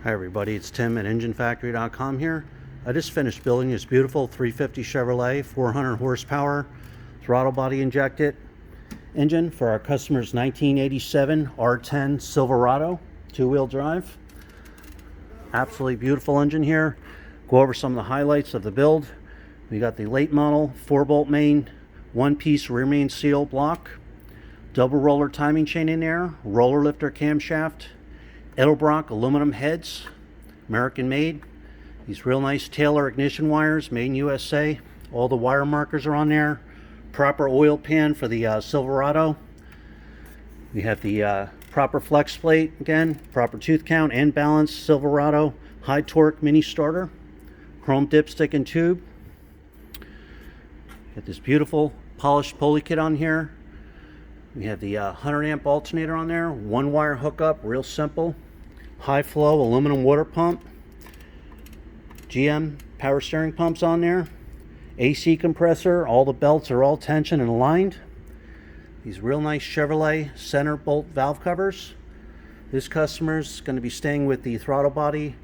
Hi everybody, it's Tim at enginefactory.com here. I just finished building this beautiful 350 Chevrolet 400 horsepower throttle body injected engine for our customer's 1987 R10 Silverado two-wheel drive. Absolutely beautiful engine here. Go over some of the highlights of the build. We got the late model 4-bolt main, one-piece rear main seal block, double roller timing chain in there, roller lifter camshaft, Edelbrock aluminum heads, American made. These real nice Taylor ignition wires, made in USA. All the wire markers are on there. Proper oil pan for the Silverado. We have the proper flex plate, again, proper tooth count and balance Silverado high torque mini starter. Chrome dipstick and tube. Got this beautiful polished pulley kit on here. We have the 100 amp alternator on there, one wire hookup, real simple. High flow aluminum water pump. GM power steering pumps on there. AC compressor, all the belts are all tension and aligned. These real nice Chevrolet center bolt valve covers. This customer's going to be staying with the throttle body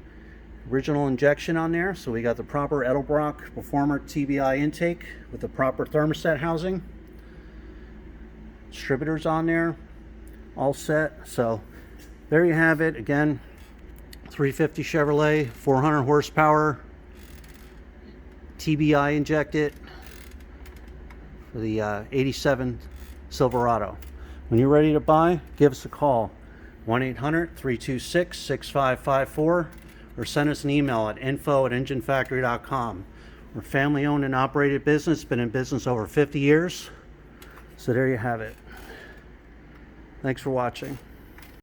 original injection on there. So we got the proper Edelbrock Performer TBI intake with the proper thermostat housing. Distributors on there, all set. So there you have it. Again, 350 Chevrolet 400 horsepower TBI injected for the 87 Silverado. When you're ready to buy, give us a call, 1-800-326-6554, or send us an email at info@enginefactory.com. We're a family owned and operated business, been in business over 50 years. So there you have it. Thanks for watching.